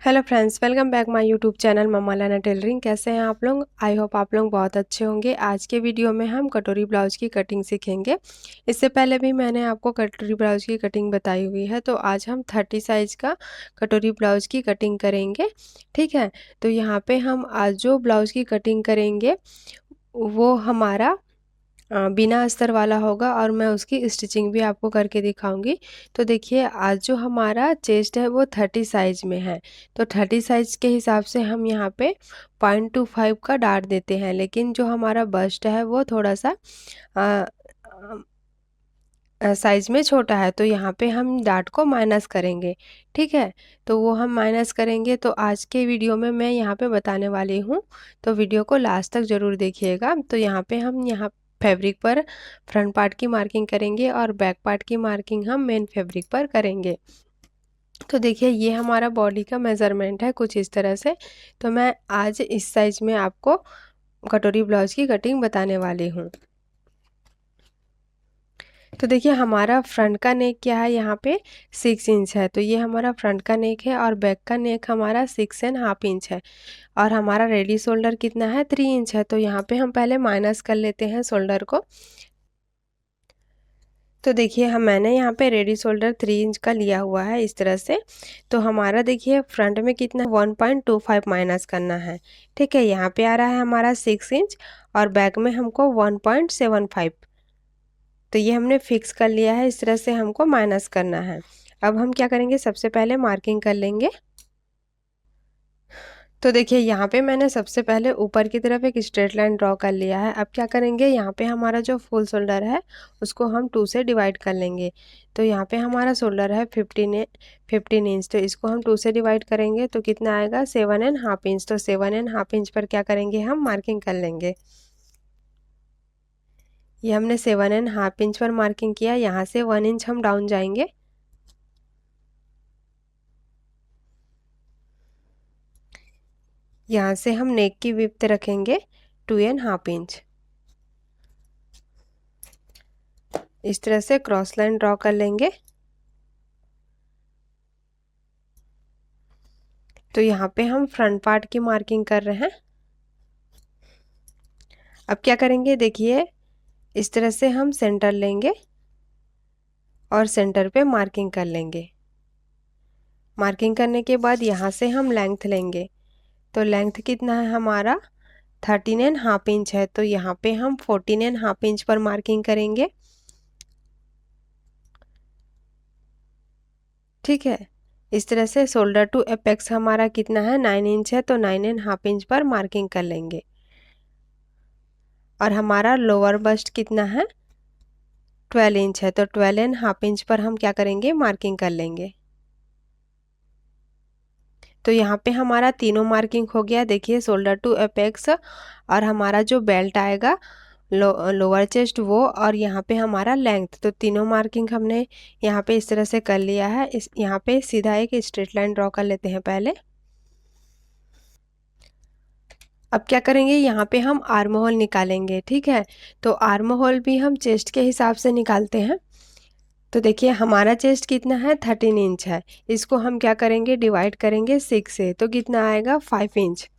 Hello friends, welcome back my YouTube channel Mamma Lana tailoring. कैसे हैं आप लोग? आई होप आप लोग बहुत अच्छे होंगे। आज के वीडियो में हम कटोरी ब्लाउज की कटिंग सीखेंगे। इससे पहले भी मैंने आपको कटोरी ब्लाउज की कटिंग बताई हुई है, तो आज हम 30 साइज का कटोरी ब्लाउज की कटिंग करेंगे। ठीक है, तो यहाँ पे हम आज जो ब्लाउज की कटिंग करेंगे वो हमारा बिना अस्तर वाला होगा और मैं उसकी स्टिचिंग भी आपको करके दिखाऊंगी। तो देखिए, आज जो हमारा चेस्ट है वो 30 साइज में है, तो 30 साइज के हिसाब से हम यहाँ पे 0.25 का डार्ट देते हैं। लेकिन जो हमारा बस्ट है वो थोड़ा सा साइज में छोटा है, तो यहाँ पे हम डार्ट को माइनस करेंगे। ठीक है, तो वो हम माइनस करेंगे, तो आज के वीडियो में मैं यहाँ पे बताने वाली हूँ, तो वीडियो को लास्ट तक ज़रूर देखिएगा। तो यहाँ पे हम यहाँ फैब्रिक पर फ्रंट पार्ट की मार्किंग करेंगे और बैक पार्ट की मार्किंग हम मेन फैब्रिक पर करेंगे। तो देखिए, ये हमारा बॉडी का मेज़रमेंट है कुछ इस तरह से। तो मैं आज इस साइज में आपको कटोरी ब्लाउज की कटिंग बताने वाली हूँ। तो देखिए, हमारा फ्रंट का नेक क्या है, यहाँ पे 6 इंच है, तो ये हमारा फ्रंट का नेक है। और बैक का नेक हमारा 6.5 इंच है। और हमारा रेडी शोल्डर कितना है, 3 इंच है। तो यहाँ पे हम पहले माइनस कर लेते हैं शोल्डर को। तो देखिए, मैंने यहाँ पे रेडी शोल्डर 3 इंच का लिया हुआ है इस तरह से। तो हमारा देखिए फ्रंट में कितना 1.25 माइनस करना है। ठीक है, यहाँ पे आ रहा है हमारा 6 इंच और बैक में हमको 1.75। तो ये हमने फिक्स कर लिया है, इस तरह से हमको माइनस करना है। अब हम क्या करेंगे, सबसे पहले मार्किंग कर लेंगे। तो देखिए, यहाँ पे मैंने सबसे पहले ऊपर की तरफ एक स्ट्रेट लाइन ड्रॉ कर लिया है। अब क्या करेंगे, यहाँ पे हमारा जो फुल शोल्डर है उसको हम 2 से डिवाइड कर लेंगे। तो यहाँ पे हमारा शोल्डर है 15 इंच, तो इसको हम 2 से डिवाइड करेंगे तो कितना आएगा 7.5 इंच। तो 7.5 इंच पर क्या करेंगे, हम मार्किंग कर लेंगे। ये हमने 7.5 इंच पर मार्किंग किया। यहाँ से 1 इंच हम डाउन जाएंगे। यहाँ से हम नेक की विड्थ रखेंगे 2.5 इंच। इस तरह से क्रॉस लाइन ड्रॉ कर लेंगे। तो यहाँ पे हम फ्रंट पार्ट की मार्किंग कर रहे हैं। अब क्या करेंगे, देखिए इस तरह से हम सेंटर लेंगे और सेंटर पे मार्किंग कर लेंगे। मार्किंग करने के बाद यहाँ से हम लेंथ लेंगे। तो लेंथ कितना है हमारा 13.5 इंच है, तो यहाँ पे हम 14.5 इंच पर मार्किंग करेंगे। ठीक है, इस तरह से शोल्डर टू एपेक्स हमारा कितना है 9 इंच है, तो 9.5 इंच पर मार्किंग कर लेंगे। और हमारा लोअर बस्ट कितना है 12 इंच है, तो 12.5 इंच पर हम क्या करेंगे, मार्किंग कर लेंगे। तो यहाँ पे हमारा तीनों मार्किंग हो गया। देखिए, शोल्डर टू एपेक्स और हमारा जो बेल्ट आएगा लोअर चेस्ट वो, और यहाँ पे हमारा लेंथ, तो तीनों मार्किंग हमने यहाँ पे इस तरह से कर लिया है। इस यहाँ पे सीधा एक स्ट्रेट लाइन ड्रॉ कर लेते हैं पहले। अब क्या करेंगे, यहाँ पे हम आर्म होल निकालेंगे। ठीक है, तो आर्म होल भी हम चेस्ट के हिसाब से निकालते हैं। तो देखिए, हमारा चेस्ट कितना है 13 इंच है, इसको हम क्या करेंगे, डिवाइड करेंगे 6 से, तो कितना आएगा 5 इंच।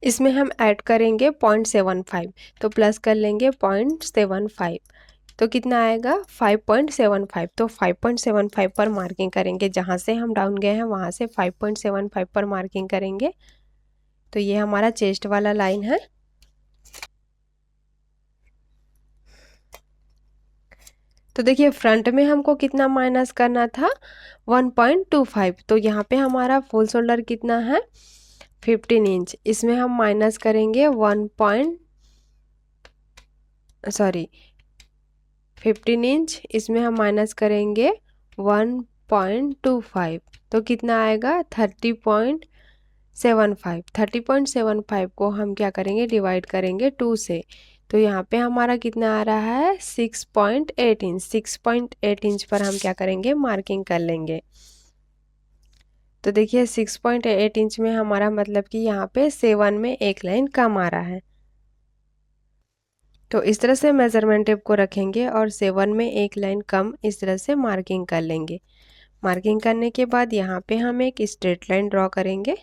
इसमें हम ऐड करेंगे 0.75, तो प्लस कर लेंगे 0.75, तो कितना आएगा 5.75। तो 5.75 पर मार्किंग करेंगे, जहाँ से हम डाउन गए हैं वहाँ से 5.75 पर मार्किंग करेंगे। तो ये हमारा चेस्ट वाला लाइन है। तो देखिए, फ्रंट में हमको कितना माइनस करना था 1.25, तो यहाँ पे हमारा फुल शोल्डर कितना है 15 इंच, इसमें हम माइनस करेंगे 15 इंच, इसमें हम माइनस करेंगे 1.25, तो कितना आएगा 30.75। 30.75 को हम क्या करेंगे, डिवाइड करेंगे 2 से, तो यहाँ पे हमारा कितना आ रहा है 6.8 इंच। 6.8 इंच पर हम क्या करेंगे, मार्किंग कर लेंगे। तो देखिए, 6.8 इंच में हमारा मतलब कि यहाँ पे 7 में एक लाइन कम आ रहा है। तो इस तरह से मेजरमेंट टेप को रखेंगे और 7 में एक लाइन कम इस तरह से मार्किंग कर लेंगे। मार्किंग करने के बाद यहाँ पे हम एक स्ट्रेट लाइन ड्रॉ करेंगे।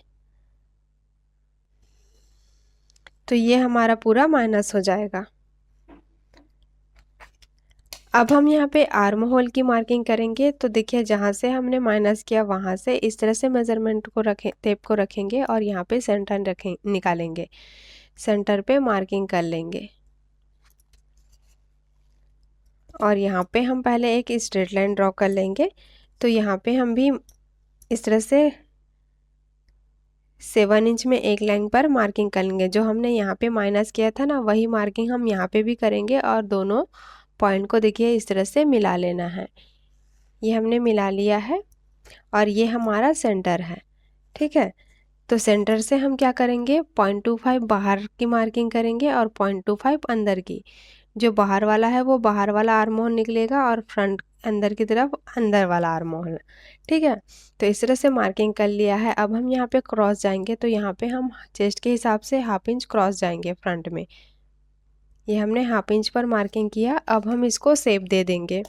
तो ये हमारा पूरा माइनस हो जाएगा। अब हम यहाँ पे आर्म होल की मार्किंग करेंगे। तो देखिए जहाँ से हमने माइनस किया वहाँ से इस तरह से मेजरमेंट को रखें, टेप को रखेंगे और यहाँ पे सेंटर निकालेंगे। सेंटर पे मार्किंग कर लेंगे और यहाँ पे हम पहले एक स्ट्रेट लाइन ड्रॉ कर लेंगे। तो यहाँ पे हम भी इस तरह से 7 इंच में एक लाइन पर मार्किंग करेंगे। जो हमने यहाँ पे माइनस किया था ना, वही मार्किंग हम यहाँ पे भी करेंगे और दोनों पॉइंट को देखिए इस तरह से मिला लेना है। ये हमने मिला लिया है और ये हमारा सेंटर है। ठीक है, तो सेंटर से हम क्या करेंगे, 0.25 बाहर की मार्किंग करेंगे और 0.25 अंदर की। जो बाहर वाला है वो बाहर वाला आर्म होल निकलेगा और फ्रंट अंदर की तरफ अंदर वाला आर्म होल। ठीक है, तो इस तरह से मार्किंग कर लिया है। अब हम यहाँ पे क्रॉस जाएंगे। तो यहाँ पे हम चेस्ट के हिसाब से ½ इंच क्रॉस जाएंगे फ्रंट में। ये हमने ½ इंच पर मार्किंग किया। अब हम इसको शेप दे देंगे।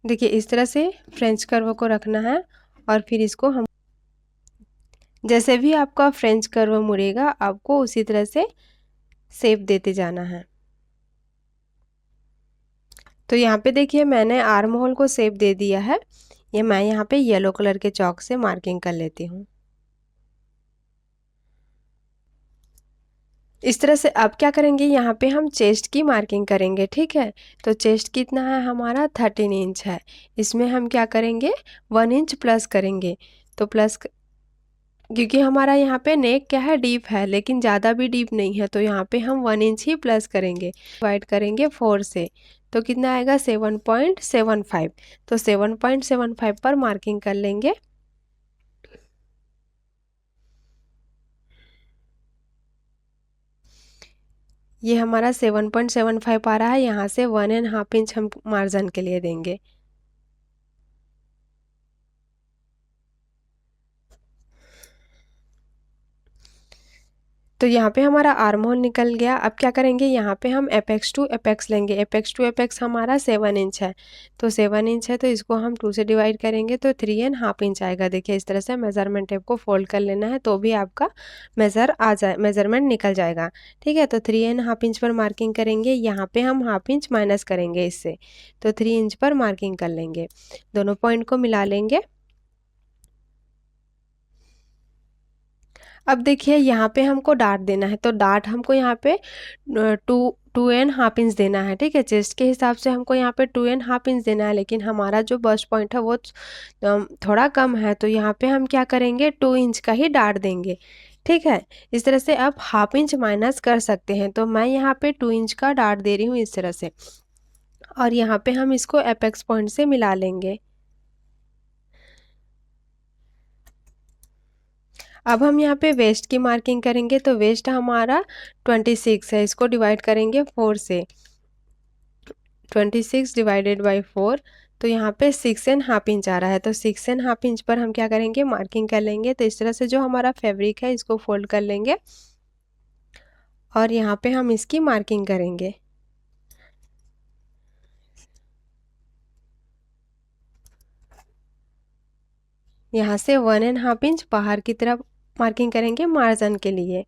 देखिए इस तरह से फ्रेंच कर्व को रखना है और फिर इसको हम जैसे भी आपका फ्रेंच कर्व मुड़ेगा आपको उसी तरह से शेप देते जाना है। तो यहाँ पे देखिए मैंने आर्म होल को शेप दे दिया है। ये मैं यहाँ पे येलो कलर के चॉक से मार्किंग कर लेती हूँ। इस तरह से अब क्या करेंगे, यहाँ पे हम चेस्ट की मार्किंग करेंगे। ठीक है, तो चेस्ट कितना है हमारा 13 इंच है। इसमें हम क्या करेंगे 1 इंच प्लस करेंगे। तो प्लस क्योंकि हमारा यहाँ पे नेक क्या है डीप है, लेकिन ज़्यादा भी डीप नहीं है, तो यहाँ पे हम 1 इंच ही प्लस करेंगे। डिवाइड करेंगे 4 से तो कितना आएगा 7.75। तो 7.75 पर मार्किंग कर लेंगे। ये हमारा 7.75 आ रहा है। यहाँ से 1½ इंच हम मार्जिन के लिए देंगे। तो यहाँ पे हमारा आर्म होल निकल गया। अब क्या करेंगे, यहाँ पे हम एपेक्स टू एपेक्स लेंगे। एपेक्स टू एपेक्स हमारा 7 इंच है। तो 7 इंच है तो इसको हम 2 से डिवाइड करेंगे तो 3½ इंच आएगा। देखिए इस तरह से मेजरमेंट टेप को फोल्ड कर लेना है तो भी आपका मेजरमेंट निकल जाएगा। ठीक है, तो 3½ इंच पर मार्किंग करेंगे। यहाँ पे हम ½ इंच माइनस करेंगे इससे, तो 3 इंच पर मार्किंग कर लेंगे। दोनों पॉइंट को मिला लेंगे। अब देखिए यहाँ पे हमको डार्ट देना है। तो डार्ट हमको यहाँ पे 2.5 इंच देना है। ठीक है, चेस्ट के हिसाब से हमको यहाँ पे 2.5 इंच देना है, लेकिन हमारा जो बस्ट पॉइंट है वो थोड़ा कम है। तो यहाँ पे हम क्या करेंगे 2 इंच का ही डार्ट देंगे। ठीक है, इस तरह से आप ½ इंच माइनस कर सकते हैं। तो मैं यहाँ पे 2 इंच का डार्ट दे रही हूँ इस तरह से, और यहाँ पे हम इसको एपेक्स पॉइंट से मिला लेंगे। अब हम यहाँ पे वेस्ट की मार्किंग करेंगे। तो वेस्ट हमारा 26 है। इसको डिवाइड करेंगे 4 से। 26 डिवाइडेड बाई 4 तो यहाँ पे 6½ इंच आ रहा है। तो 6½ इंच पर हम क्या करेंगे मार्किंग कर लेंगे। तो इस तरह से जो हमारा फैब्रिक है इसको फोल्ड कर लेंगे और यहाँ पे हम इसकी मार्किंग करेंगे। यहाँ से 1½ इंच बाहर की तरफ मार्किंग करेंगे मार्जिन के लिए।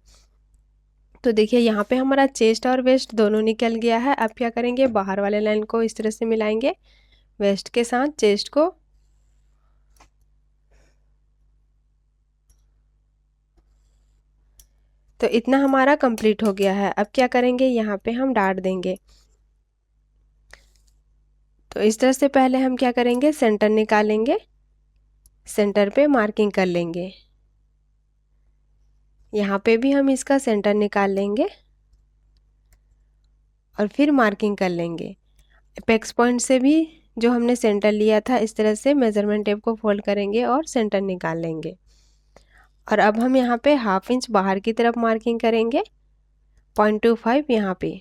तो देखिए यहाँ पे हमारा चेस्ट और वेस्ट दोनों निकल गया है। अब क्या करेंगे, बाहर वाले लाइन को इस तरह से मिलाएंगे वेस्ट के साथ चेस्ट को। तो इतना हमारा कंप्लीट हो गया है। अब क्या करेंगे, यहाँ पे हम डार्ट देंगे। तो इस तरह से पहले हम क्या करेंगे सेंटर निकालेंगे, सेंटर पे मार्किंग कर लेंगे। यहाँ पे भी हम इसका सेंटर निकाल लेंगे और फिर मार्किंग कर लेंगे। एपेक्स पॉइंट से भी जो हमने सेंटर लिया था इस तरह से मेजरमेंट टेप को फोल्ड करेंगे और सेंटर निकाल लेंगे। और अब हम यहाँ पे ½ इंच बाहर की तरफ मार्किंग करेंगे 0.25 यहाँ पे।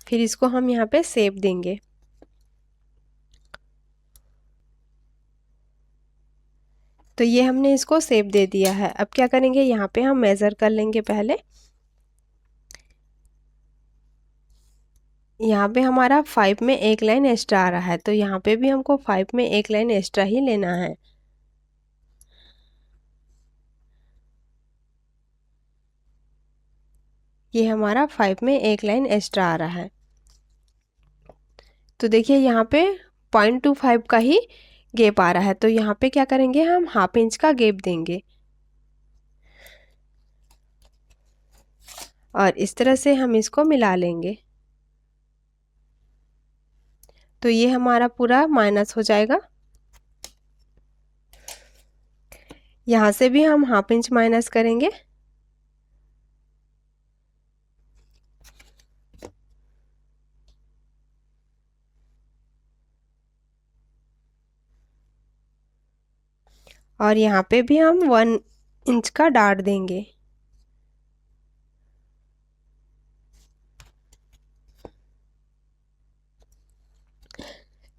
फिर इसको हम यहाँ पे शेप देंगे। तो ये हमने इसको शेप दे दिया है। अब क्या करेंगे, यहाँ पे हम मेज़र कर लेंगे पहले। यहाँ पे हमारा 5 में एक लाइन एक्स्ट्रा आ रहा है, तो यहाँ पे भी हमको 5 में एक लाइन एक्स्ट्रा ही लेना है। ये हमारा 5 में एक लाइन एक्स्ट्रा आ रहा है। तो देखिए यहाँ पे 0.25 का ही गैप आ रहा है, तो यहाँ पे क्या करेंगे, हम हाफ इंच का गैप देंगे और इस तरह से हम इसको मिला लेंगे। तो ये हमारा पूरा माइनस हो जाएगा। यहाँ से भी हम हाफ इंच माइनस करेंगे। और यहाँ पे भी हम 1 इंच का डार्ट देंगे।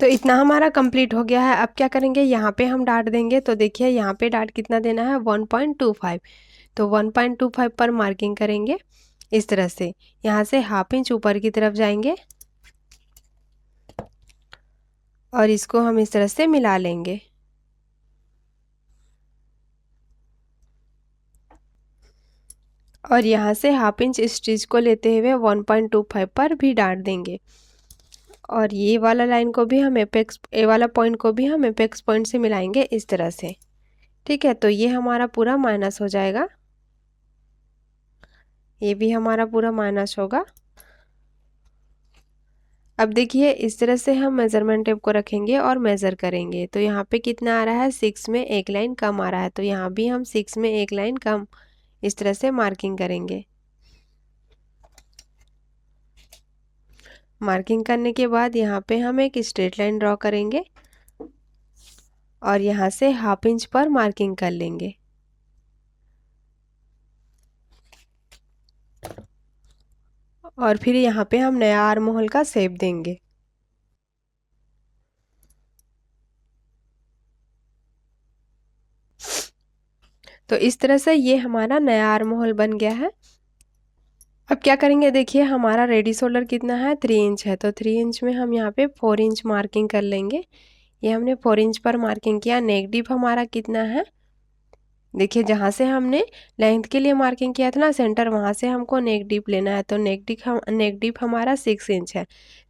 तो इतना हमारा कंप्लीट हो गया है। अब क्या करेंगे, यहाँ पे हम डार्ट देंगे। तो देखिए यहाँ पे डार्ट कितना देना है, 1.25। तो 1.25 पर मार्किंग करेंगे इस तरह से। यहाँ से हाफ इंच ऊपर की तरफ जाएंगे और इसको हम इस तरह से मिला लेंगे। और यहाँ से हाफ इंच इस स्टिच को लेते हुए 1.25 पर भी डार्ट देंगे। और ये वाला लाइन को भी हम एपेक्स, ए वाला पॉइंट को भी हम एपेक्स पॉइंट से मिलाएंगे इस तरह से। ठीक है, तो ये हमारा पूरा माइनस हो जाएगा। ये भी हमारा पूरा माइनस होगा। अब देखिए इस तरह से हम मेज़रमेंट टेप को रखेंगे और मेज़र करेंगे। तो यहाँ पे कितना आ रहा है, 6 में एक लाइन कम आ रहा है। तो यहाँ भी हम 6 में एक लाइन कम इस तरह से मार्किंग करेंगे। मार्किंग करने के बाद यहाँ पे हम एक स्ट्रेट लाइन ड्रॉ करेंगे और यहाँ से हाफ इंच पर मार्किंग कर लेंगे। और फिर यहाँ पे हम नया आर्म होल का शेप देंगे। तो इस तरह से ये हमारा नया आर्म होल बन गया है। अब क्या करेंगे, देखिए हमारा रेडी शोल्डर कितना है, 3 इंच है। तो 3 इंच में हम यहाँ पे 4 इंच मार्किंग कर लेंगे। ये हमने 4 इंच पर मार्किंग किया। नेक डीप हमारा कितना है, देखिए जहाँ से हमने लेंथ के लिए मार्किंग किया था ना सेंटर, वहाँ से हमको नेक डीप लेना है। तो नेक डीप हमारा 6 इंच है।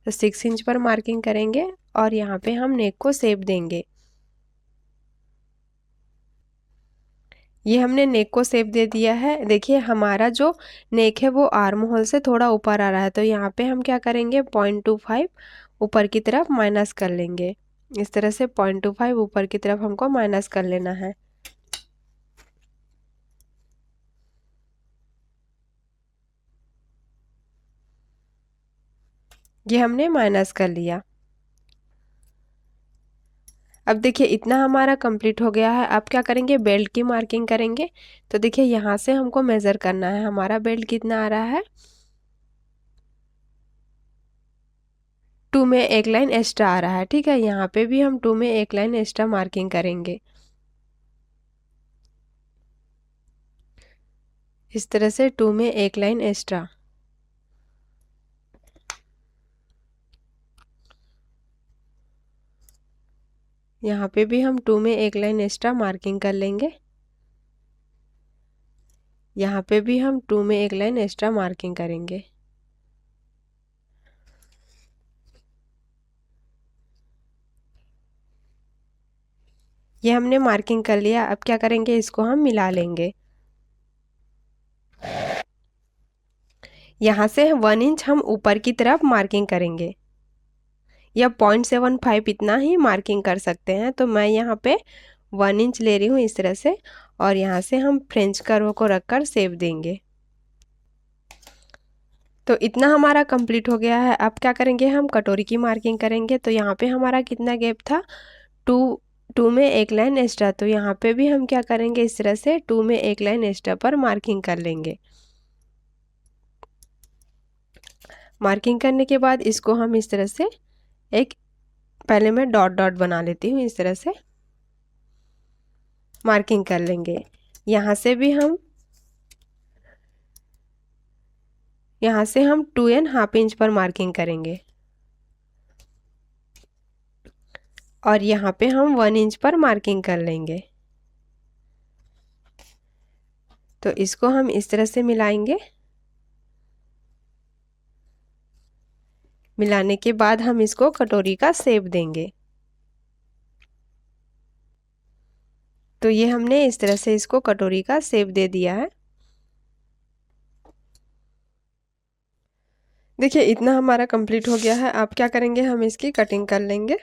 तो 6 इंच पर मार्किंग करेंगे और यहाँ पे हम नेक को शेप देंगे। ये हमने नेक को शेप दे दिया है। देखिए हमारा जो नेक है वो आर्म होल से थोड़ा ऊपर आ रहा है। तो यहाँ पे हम क्या करेंगे, 0.25 ऊपर की तरफ माइनस कर लेंगे। इस तरह से 0.25 ऊपर की तरफ हमको माइनस कर लेना है। ये हमने माइनस कर लिया। अब देखिए इतना हमारा कंप्लीट हो गया है। अब क्या करेंगे, बेल्ट की मार्किंग करेंगे। तो देखिए यहाँ से हमको मेज़र करना है, हमारा बेल्ट कितना आ रहा है, 2 में एक लाइन एक्स्ट्रा आ रहा है। ठीक है, यहाँ पे भी हम 2 में एक लाइन एक्स्ट्रा मार्किंग करेंगे इस तरह से, 2 में एक लाइन एक्स्ट्रा। यहाँ पे भी हम 2 में एक लाइन एक्स्ट्रा मार्किंग कर लेंगे। यहाँ पे भी हम 2 में एक लाइन एक्स्ट्रा मार्किंग करेंगे। ये हमने मार्किंग कर लिया। अब क्या करेंगे, इसको हम मिला लेंगे। यहाँ से 1 इंच हम ऊपर की तरफ मार्किंग करेंगे, या 0.75 इतना ही मार्किंग कर सकते हैं। तो मैं यहाँ पे 1 इंच ले रही हूँ इस तरह से, और यहाँ से हम फ्रेंच कर्व को रखकर शेप देंगे। तो इतना हमारा कंप्लीट हो गया है। अब क्या करेंगे, हम कटोरी की मार्किंग करेंगे। तो यहाँ पे हमारा कितना गैप था, 2 में एक लाइन एक्स्ट्रा। तो यहाँ पे भी हम क्या करेंगे, इस तरह से 2 में एक लाइन एक्स्ट्रा पर मार्किंग कर लेंगे। मार्किंग करने के बाद इसको हम इस तरह से एक, पहले मैं डॉट डॉट बना लेती हूँ, इस तरह से मार्किंग कर लेंगे। यहाँ से भी हम यहाँ से हम 2.5 इंच पर मार्किंग करेंगे और यहाँ पे हम 1 इंच पर मार्किंग कर लेंगे। तो इसको हम इस तरह से मिलाएंगे। मिलाने के बाद हम इसको कटोरी का शेप देंगे। तो ये हमने इस तरह से इसको कटोरी का शेप दे दिया है। देखिए इतना हमारा कंप्लीट हो गया है। अब क्या करेंगे, हम इसकी कटिंग कर लेंगे।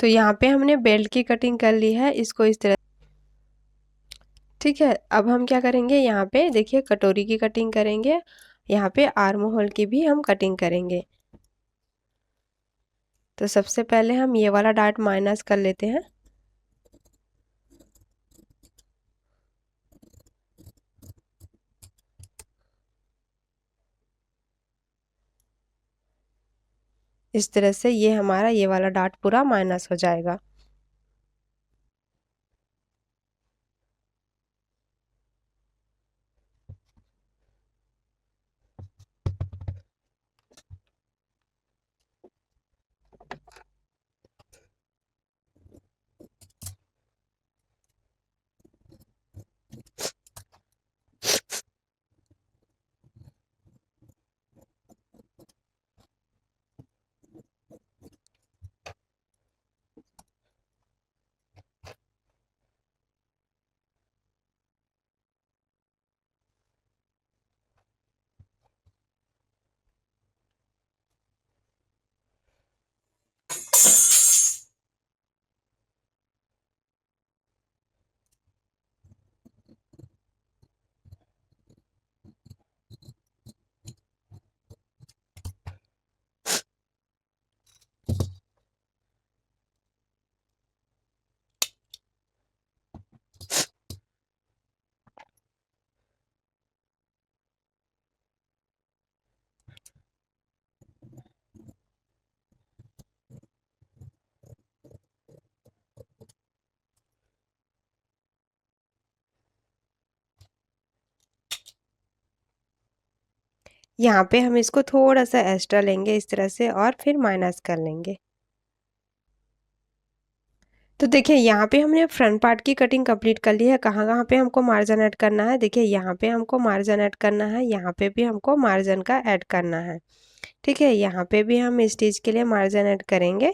तो यहाँ पे हमने बेल्ट की कटिंग कर ली है, इसको इस तरह। ठीक है, अब हम क्या करेंगे, यहाँ पे देखिए कटोरी की कटिंग करेंगे। यहाँ पे आर्म होल की भी हम कटिंग करेंगे। तो सबसे पहले हम ये वाला डार्ट माइनस कर लेते हैं। इस तरह से ये हमारा ये वाला डार्ट पूरा माइनस हो जाएगा। यहाँ पे हम इसको थोड़ा सा एक्स्ट्रा लेंगे इस तरह से और फिर माइनस कर लेंगे। तो देखिए यहाँ पे हमने फ्रंट पार्ट की कटिंग कंप्लीट कर ली है। कहाँ कहाँ पे हमको मार्जिन ऐड करना है, देखिए यहाँ पे हमको मार्जिन ऐड करना है, यहाँ पे भी हमको मार्जिन का ऐड करना है। ठीक है, यहाँ पे भी हम स्टिच के लिए मार्जिन ऐड करेंगे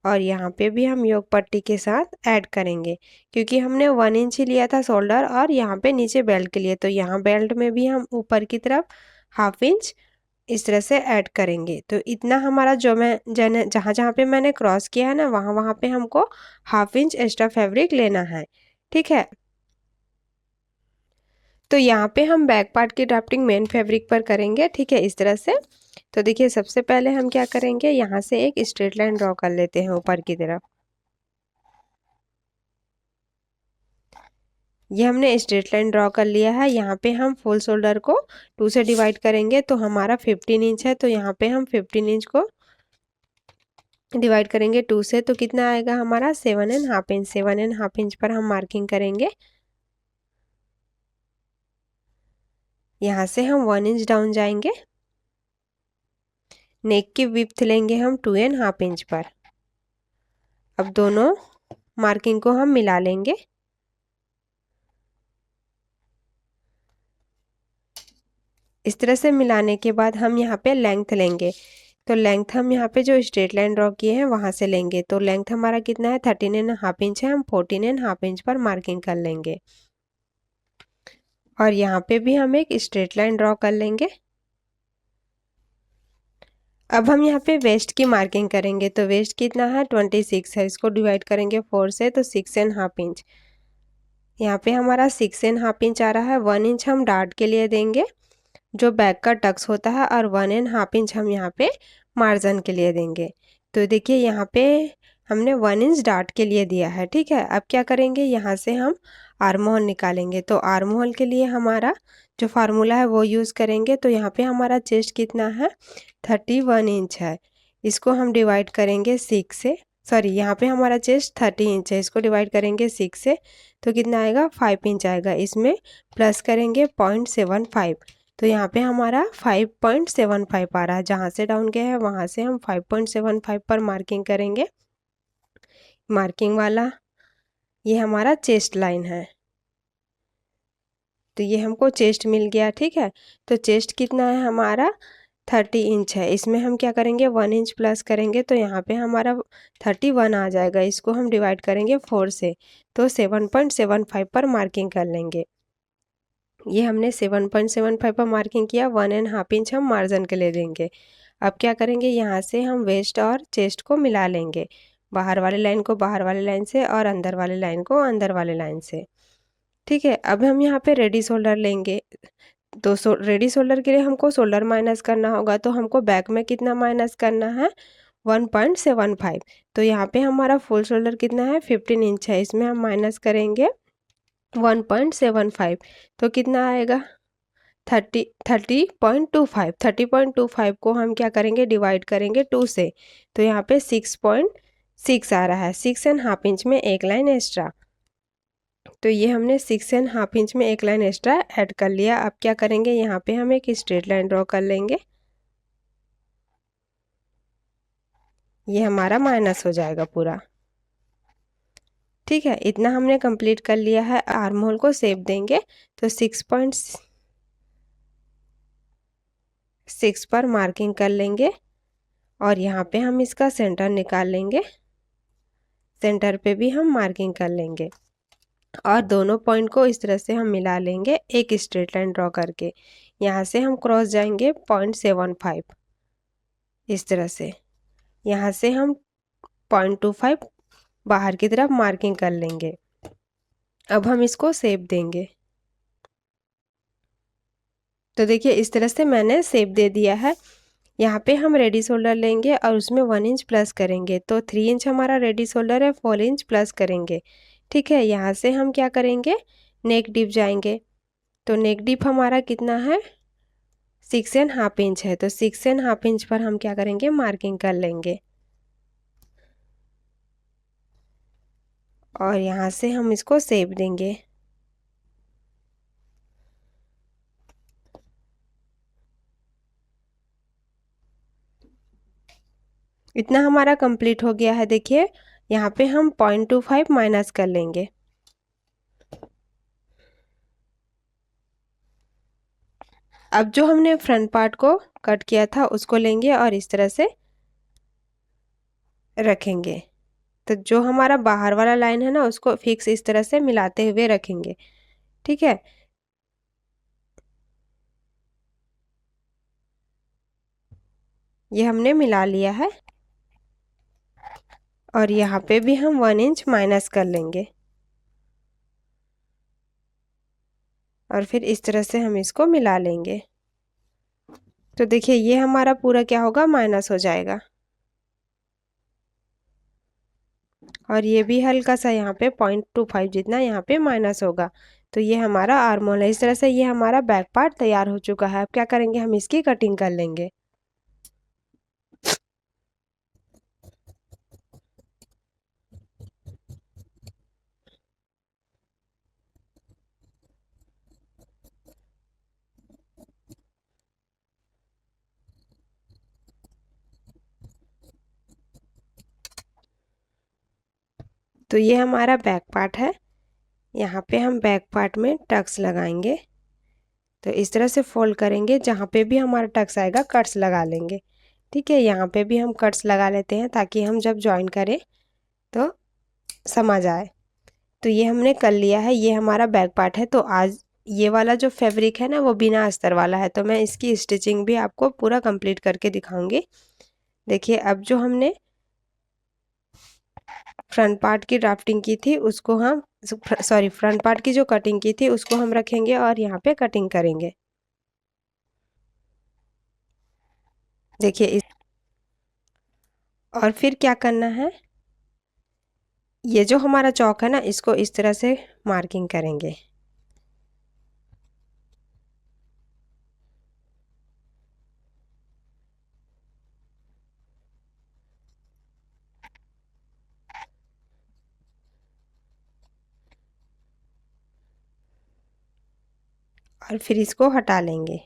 और यहाँ पे भी हम योग पट्टी के साथ ऐड करेंगे, क्योंकि हमने 1 इंच ही लिया था शोल्डर और यहाँ पे नीचे बेल्ट के लिए। तो यहाँ बेल्ट में भी हम ऊपर की तरफ 1/2 इंच इस तरह से ऐड करेंगे। तो इतना हमारा जो मैं जहाँ जहाँ पे मैंने क्रॉस किया है ना, वहाँ वहाँ पे हमको 1/2 इंच एक्स्ट्रा फैब्रिक लेना है। ठीक है, तो यहाँ पे हम बैक पार्ट की ड्राफ्टिंग मेन फैब्रिक पर करेंगे। ठीक है, इस तरह से। तो देखिए सबसे पहले हम क्या करेंगे, यहाँ से एक स्ट्रेट लाइन ड्रॉ कर लेते हैं ऊपर की तरफ। ये हमने स्ट्रेट लाइन ड्रॉ कर लिया है। यहाँ पे हम फुल शोल्डर को 2 से डिवाइड करेंगे। तो हमारा 15 इंच है, तो यहाँ पे हम 15 इंच को डिवाइड करेंगे 2 से, तो कितना आएगा हमारा 7.5 इंच। 7.5 इंच पर हम मार्किंग करेंगे। यहाँ से हम 1 इंच डाउन जाएंगे। नेक की विड्थ लेंगे हम 2.5 इंच पर। अब दोनों मार्किंग को हम मिला लेंगे। इस तरह से मिलाने के बाद हम यहाँ पे लेंथ लेंगे। तो लेंथ हम यहाँ पे जो स्ट्रेट लाइन ड्रॉ किए हैं वहाँ से लेंगे। तो लेंथ हमारा कितना है, 13.5 इंच है। हम 14.5 इंच पर मार्किंग कर लेंगे और यहाँ पे भी हम एक स्ट्रेट लाइन ड्रॉ कर लेंगे। अब हम यहाँ पे वेस्ट की मार्किंग करेंगे। तो वेस्ट कितना है 26 है, इसको डिवाइड करेंगे 4 से तो 6.5 इंच। यहाँ पे हमारा 6.5 इंच आ रहा है। 1 इंच हम डार्ट के लिए देंगे जो बैक का टक्स होता है, और 1.5 इंच हम यहाँ पे मार्जिन के लिए देंगे। तो देखिए यहाँ पे हमने 1 इंच डार्ट के लिए दिया है। ठीक है, अब क्या करेंगे, यहाँ से हम आर्म होल निकालेंगे। तो आर्म होल के लिए हमारा जो फार्मूला है वो यूज़ करेंगे। तो यहाँ पे हमारा चेस्ट कितना है 31 इंच है, इसको हम डिवाइड करेंगे 6 से। सॉरी, यहाँ पे हमारा चेस्ट 30 इंच है, इसको डिवाइड करेंगे 6 से तो कितना आएगा 5 इंच आएगा। इसमें प्लस करेंगे 0.75, तो यहाँ पे हमारा 5.75 आ रहा है। जहाँ से डाउन गया है वहाँ से हम 5.75 पर मार्किंग करेंगे। मार्किंग वाला ये हमारा चेस्ट लाइन है। तो ये हमको चेस्ट मिल गया। ठीक है, तो चेस्ट कितना है हमारा 30 इंच है। इसमें हम क्या करेंगे 1 इंच प्लस करेंगे तो यहाँ पे हमारा 31 आ जाएगा। इसको हम डिवाइड करेंगे 4 से तो 7.75 पर मार्किंग कर लेंगे। ये हमने 7.75 पर मार्किंग किया। 1.5 इंच हम मार्जिन के लिए देंगे। अब क्या करेंगे, यहाँ से हम वेस्ट और चेस्ट को मिला लेंगे, बाहर वाले लाइन को बाहर वाले लाइन से और अंदर वाले लाइन को अंदर वाले लाइन से। ठीक है, अब हम यहाँ पे रेडी शोल्डर लेंगे। तो रेडी शोल्डर के लिए हमको शोल्डर माइनस करना होगा। तो हमको बैक में कितना माइनस करना है 1.75। तो यहाँ पे हमारा फुल शोल्डर कितना है 15 इंच है, इसमें हम माइनस करेंगे 1.75 तो कितना आएगा 30.25 को हम क्या करेंगे डिवाइड करेंगे 2 से। तो यहाँ पे 6.6 आ रहा है। 6.5 इंच में एक लाइन एक्स्ट्रा। तो ये हमने 6.5 इंच में एक लाइन एक्स्ट्रा ऐड कर लिया। अब क्या करेंगे, यहाँ पे हम एक स्ट्रेट लाइन ड्रॉ कर लेंगे। ये हमारा माइनस हो जाएगा पूरा। ठीक है, इतना हमने कंप्लीट कर लिया है। आर्म होल को शेप देंगे तो 6.6 पर मार्किंग कर लेंगे और यहाँ पे हम इसका सेंटर निकाल लेंगे। सेंटर पे भी हम मार्किंग कर लेंगे और दोनों पॉइंट को इस तरह से हम मिला लेंगे एक स्ट्रेट लाइन ड्रॉ करके। यहाँ से हम क्रॉस जाएंगे 0.75 इस तरह से। यहाँ से हम 0.25 बाहर की तरफ मार्किंग कर लेंगे। अब हम इसको शेप देंगे। तो देखिए इस तरह से मैंने शेप दे दिया है। यहाँ पे हम रेडी शोल्डर लेंगे और उसमें 1 इंच प्लस करेंगे। तो 3 इंच हमारा रेडी शोल्डर है, 4 इंच प्लस करेंगे। ठीक है, यहाँ से हम क्या करेंगे नेक डीप जाएंगे। तो नेक डीप हमारा कितना है 6.5 इंच है। तो 6.5 इंच पर हम क्या करेंगे मार्किंग कर लेंगे और यहाँ से हम इसको शेप देंगे। इतना हमारा कंप्लीट हो गया है। देखिए यहाँ पे हम 0.25 माइनस कर लेंगे। अब जो हमने फ्रंट पार्ट को कट किया था उसको लेंगे और इस तरह से रखेंगे। तो जो हमारा बाहर वाला लाइन है ना उसको फिक्स इस तरह से मिलाते हुए रखेंगे। ठीक है, ये हमने मिला लिया है और यहाँ पे भी हम 1 इंच माइनस कर लेंगे और फिर इस तरह से हम इसको मिला लेंगे। तो देखिए ये हमारा पूरा क्या होगा माइनस हो जाएगा और ये भी हल्का सा यहाँ पे 0.25 जितना यहाँ पे माइनस होगा। तो ये हमारा आर्म होल है। इस तरह से ये हमारा बैक पार्ट तैयार हो चुका है। अब क्या करेंगे हम इसकी कटिंग कर लेंगे। तो ये हमारा बैक पार्ट है। यहाँ पे हम बैक पार्ट में टक्स लगाएंगे। तो इस तरह से फोल्ड करेंगे, जहाँ पे भी हमारा टक्स आएगा कट्स लगा लेंगे। ठीक है, यहाँ पे भी हम कट्स लगा लेते हैं ताकि हम जब जॉइन करें तो समझ आए। तो ये हमने कर लिया है। ये हमारा बैक पार्ट है। तो आज ये वाला जो फैब्रिक है ना वो बिना अस्तर वाला है, तो मैं इसकी स्टिचिंग भी आपको पूरा कंप्लीट करके दिखाऊंगी। देखिए अब जो हमने फ्रंट पार्ट की ड्राफ्टिंग की थी उसको हम सॉरी फ्रंट पार्ट की जो कटिंग की थी उसको हम रखेंगे और यहाँ पे कटिंग करेंगे। देखिए इस और फिर क्या करना है, ये जो हमारा चौक है ना इसको इस तरह से मार्किंग करेंगे। और फिर इसको हटा लेंगे।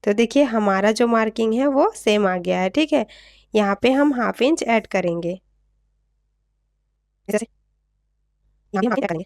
तो देखिए हमारा जो मार्किंग है वो सेम आ गया है। ठीक है, यहाँ पे हम हाफ इंच ऐड करेंगे। जैसे यहाँ भी हम हाफ इंच ऐड करेंगे।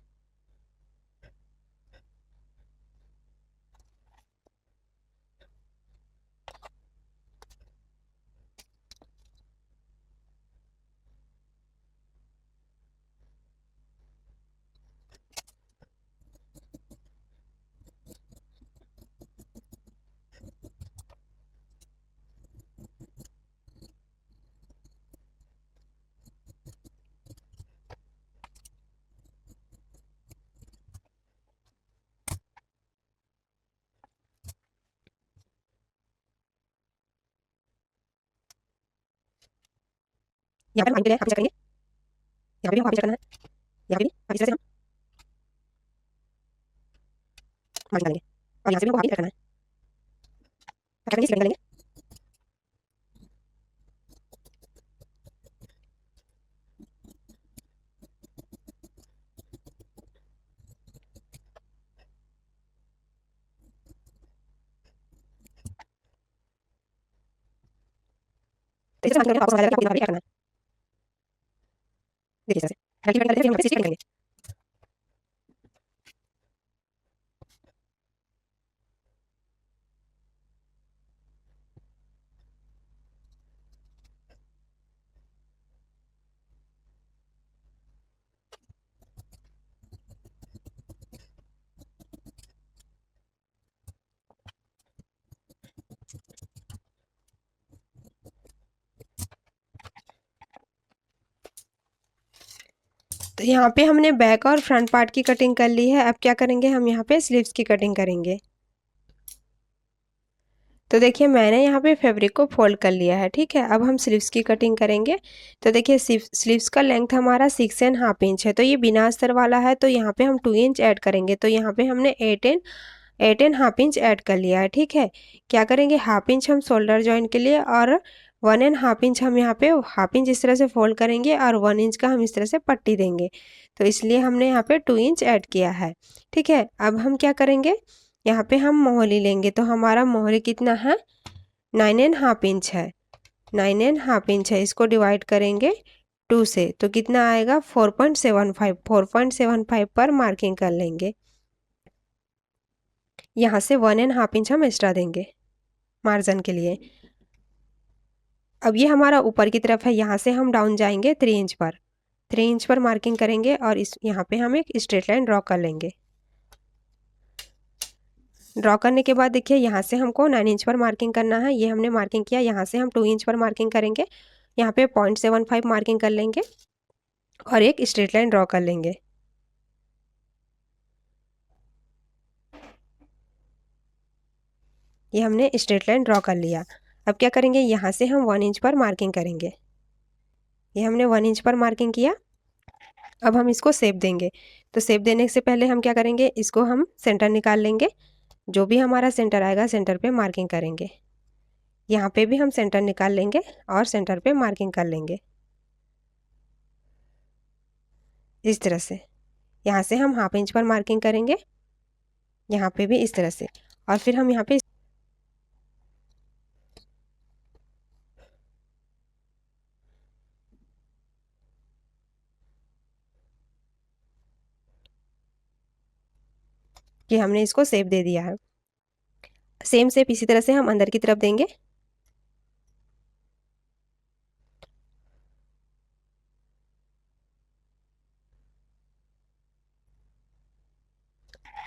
यहाँ पर हम हाफ इंच करेंगे, यहाँ पे भी हम हाफ इंच करना है, यहाँ पे भी इस तरह से हम मार्जिन डालेंगे और यहाँ से भी हमको हाफ इंच करना है। क्या करेंगे, इसी कटिंग करेंगे। तो इस तरह से मार्जिन करेंगे, आपको समझ आ जाएगा कि आपको यहाँ पे क्या करना है। देखिए इस तरह से हल्की कटिंग करते हैं, फिर हम यहाँ पे स्टिच करेंगे। तो यहाँ पे हमने बैक और फ्रंट पार्ट की कटिंग कर ली है। अब क्या करेंगे, हम यहाँ पे स्लीव्स की कटिंग करेंगे। तो देखिए मैंने यहाँ पे फैब्रिक को फोल्ड कर लिया है। ठीक है, अब हम स्लीव्स की कटिंग करेंगे। तो देखिए स्लीव्स का लेंथ हमारा 6.5 इंच है, तो ये बिना अस्तर वाला है, तो यहाँ पे हम 2 इंच ऐड करेंगे। तो यहाँ पे हमने 8.5 इंच ऐड कर लिया है। ठीक है, क्या करेंगे, हाफ इंच हम शोल्डर जॉइंट के लिए और 1.5 इंच हम यहाँ पे हाफ इंच इस तरह से फोल्ड करेंगे और 1 इंच का हम इस तरह से पट्टी देंगे। तो इसलिए हमने यहाँ पे 2 इंच ऐड किया है। ठीक है, अब हम क्या करेंगे, यहाँ पे हम मोहरी लेंगे। तो हमारा मोहरी कितना है, 9.5 इंच है। 9.5 इंच है, इसको डिवाइड करेंगे 2 से, तो कितना आएगा 4.75। 4.75 पर मार्किंग कर लेंगे। यहाँ से 1.5 इंच हम एक्स्ट्रा देंगे मार्जिन के लिए। अब ये हमारा ऊपर की तरफ है, यहाँ से हम डाउन जाएंगे 3 इंच पर। 3 इंच पर मार्किंग करेंगे और इस यहाँ पे हम एक स्ट्रेट लाइन ड्रॉ कर लेंगे। ड्रॉ करने के बाद देखिए यहाँ से हमको 9 इंच पर मार्किंग करना है। ये हमने मार्किंग किया, यहाँ से हम 2 इंच पर मार्किंग करेंगे। यहाँ पे 0.75 मार्किंग कर लेंगे और एक स्ट्रेट लाइन ड्रॉ कर लेंगे। ये हमने स्ट्रेट लाइन ड्रॉ कर लिया। अब क्या करेंगे, यहाँ से हम 1 इंच पर मार्किंग करेंगे। ये हमने 1 इंच पर मार्किंग किया। अब हम इसको शेप देंगे। तो शेप देने से पहले हम क्या करेंगे, इसको हम सेंटर निकाल लेंगे। जो भी हमारा सेंटर आएगा सेंटर पे मार्किंग करेंगे। यहाँ पे भी हम सेंटर निकाल लेंगे और सेंटर पे मार्किंग कर लेंगे इस तरह से। यहाँ से हम हाफ इंच पर मार्किंग करेंगे, यहाँ पे भी इस तरह से। और फिर हम यहाँ पे कि हमने इसको शेप दे दिया है। सेम शेप इसी तरह से हम अंदर की तरफ देंगे।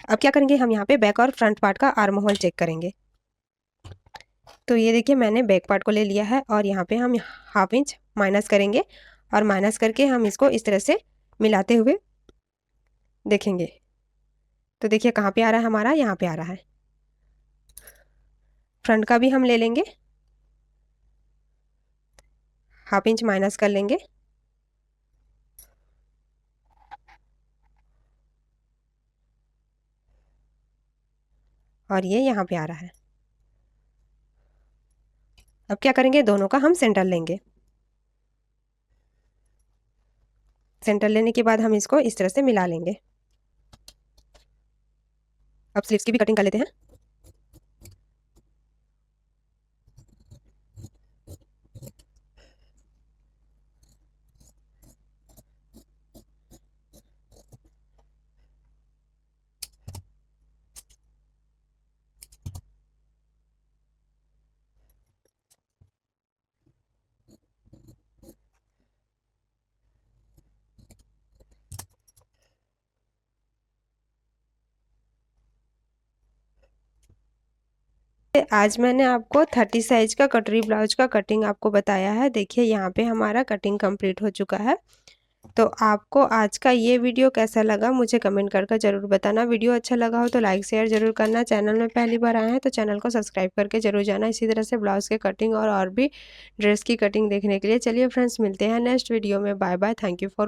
अब क्या करेंगे, हम यहाँ पे बैक और फ्रंट पार्ट का आर्म होल चेक करेंगे। तो ये देखिए मैंने बैक पार्ट को ले लिया है और यहाँ पे हम 1/2 इंच माइनस करेंगे और माइनस करके हम इसको इस तरह से मिलाते हुए देखेंगे। तो देखिए कहाँ पे आ रहा है हमारा, यहाँ पे आ रहा है। फ्रंट का भी हम ले लेंगे, 1/2 इंच माइनस कर लेंगे और ये यहाँ पे आ रहा है। अब क्या करेंगे, दोनों का हम सेंटर लेंगे। सेंटर लेने के बाद हम इसको इस तरह से मिला लेंगे। अब स्लीव्स की भी कटिंग कर लेते हैं। आज मैंने आपको 30 साइज का कटोरी ब्लाउज का कटिंग आपको बताया है। देखिए यहाँ पे हमारा कटिंग कंप्लीट हो चुका है। तो आपको आज का ये वीडियो कैसा लगा मुझे कमेंट करके ज़रूर बताना। वीडियो अच्छा लगा हो तो लाइक शेयर ज़रूर करना। चैनल में पहली बार आए हैं तो चैनल को सब्सक्राइब करके ज़रूर जाना। इसी तरह से ब्लाउज़ के कटिंग और भी ड्रेस की कटिंग देखने के लिए। चलिए फ्रेंड्स, मिलते हैं नेक्स्ट वीडियो में। Bye bye. Thank you for